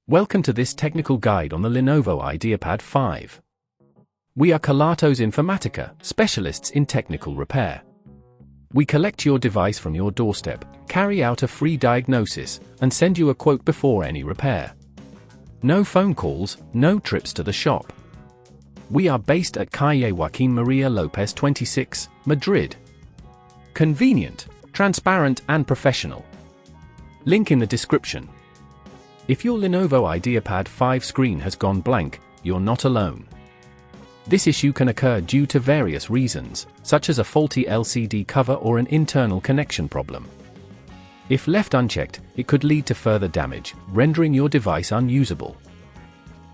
Welcome to this technical guide on the Lenovo Ideapad 5. We are Kelatos Informatica, specialists in technical repair. We collect your device from your doorstep, carry out a free diagnosis, and send you a quote before any repair. No phone calls, no trips to the shop. We are based at Calle Joaquín María López 26, Madrid. Convenient, transparent and professional. Link in the description. If your Lenovo Ideapad 5 screen has gone blank, you're not alone. This issue can occur due to various reasons, such as a faulty LCD cover or an internal connection problem. If left unchecked, it could lead to further damage, rendering your device unusable.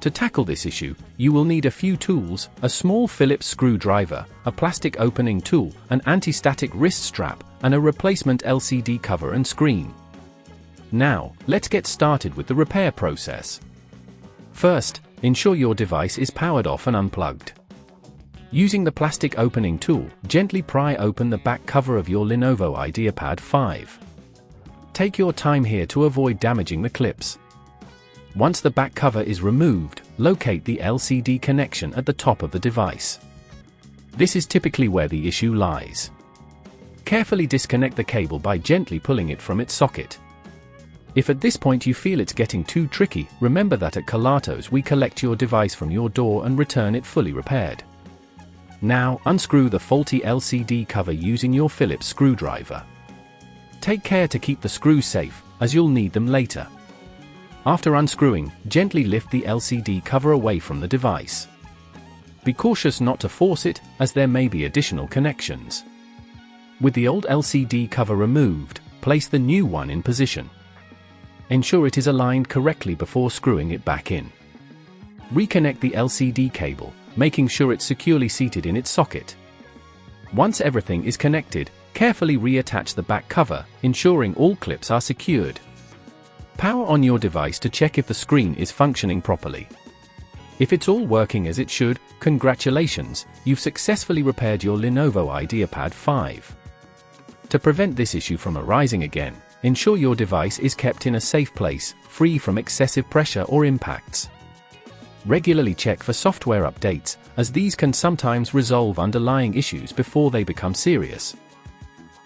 To tackle this issue, you will need a few tools: a small Phillips screwdriver, a plastic opening tool, an anti-static wrist strap, and a replacement LCD cover and screen. Now, let's get started with the repair process. First, ensure your device is powered off and unplugged. Using the plastic opening tool, gently pry open the back cover of your Lenovo Ideapad 5. Take your time here to avoid damaging the clips. Once the back cover is removed, locate the LCD connection at the top of the device. This is typically where the issue lies. Carefully disconnect the cable by gently pulling it from its socket. If at this point you feel it's getting too tricky, remember that at Kelatos we collect your device from your door and return it fully repaired. Now, unscrew the faulty LCD cover using your Phillips screwdriver. Take care to keep the screws safe, as you'll need them later. After unscrewing, gently lift the LCD cover away from the device. Be cautious not to force it, as there may be additional connections. With the old LCD cover removed, place the new one in position. Ensure it is aligned correctly before screwing it back in. Reconnect the LCD cable, making sure it's securely seated in its socket. Once everything is connected, carefully reattach the back cover, ensuring all clips are secured. Power on your device to check if the screen is functioning properly. If it's all working as it should, congratulations, you've successfully repaired your Lenovo Ideapad 5. To prevent this issue from arising again, ensure your device is kept in a safe place, free from excessive pressure or impacts. Regularly check for software updates, as these can sometimes resolve underlying issues before they become serious.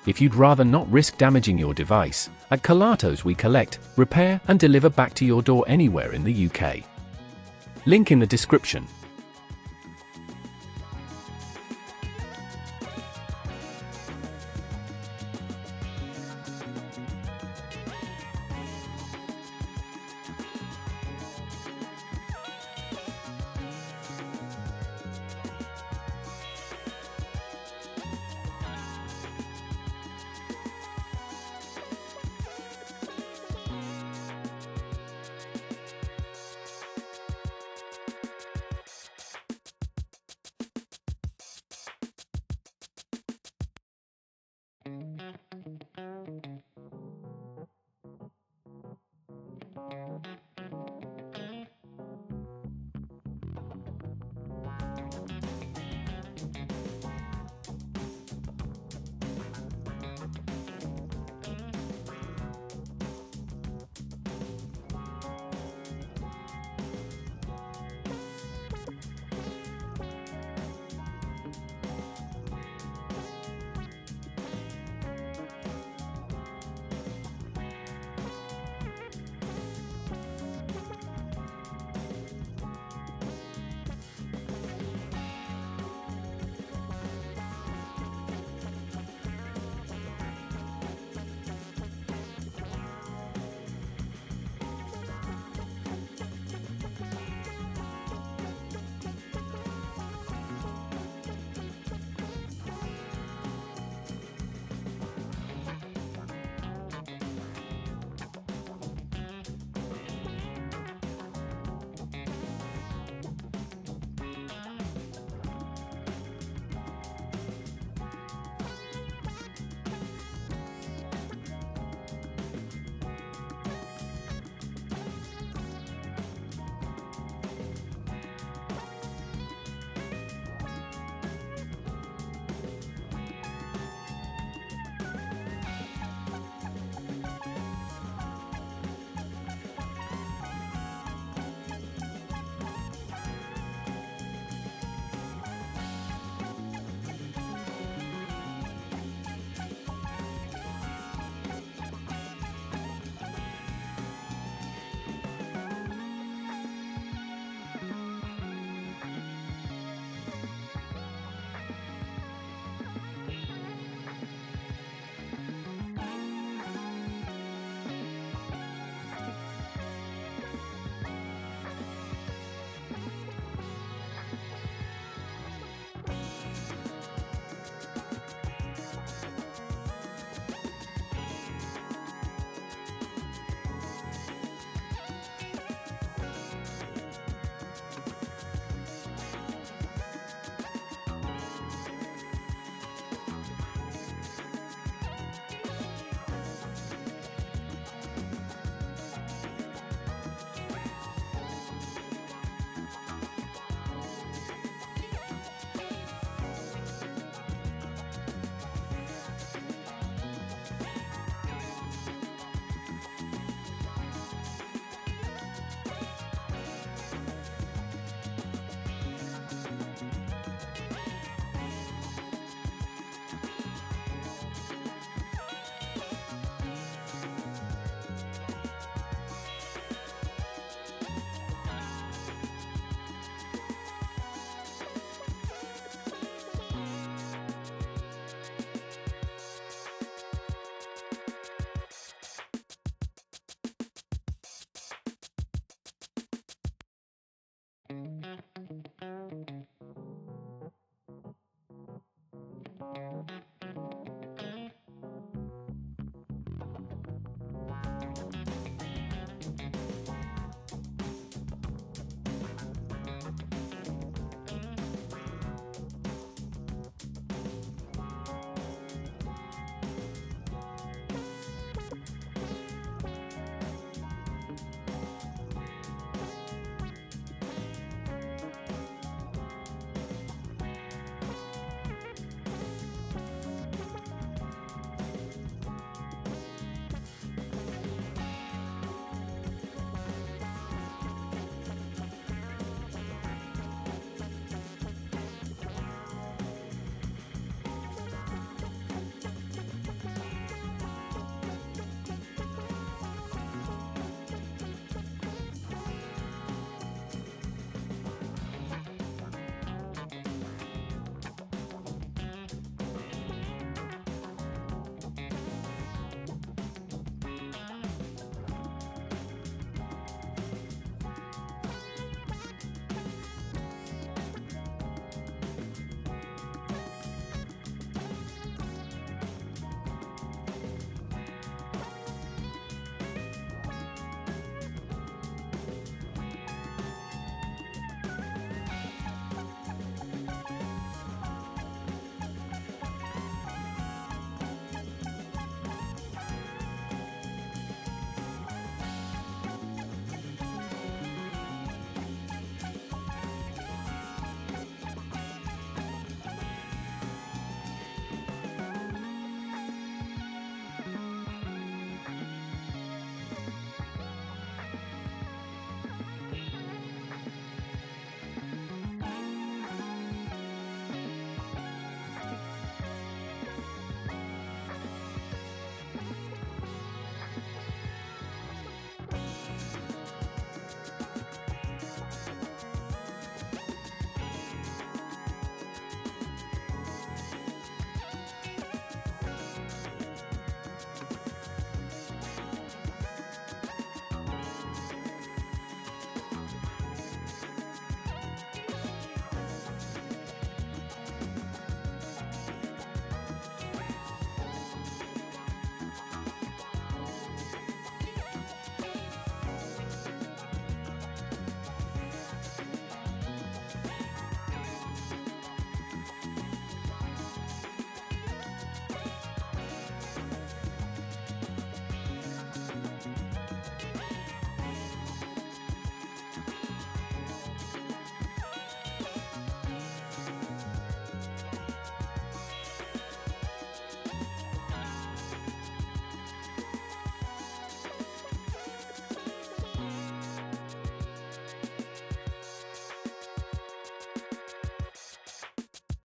If you'd rather not risk damaging your device, at Kelatos we collect, repair and deliver back to your door anywhere in the UK. Link in the description.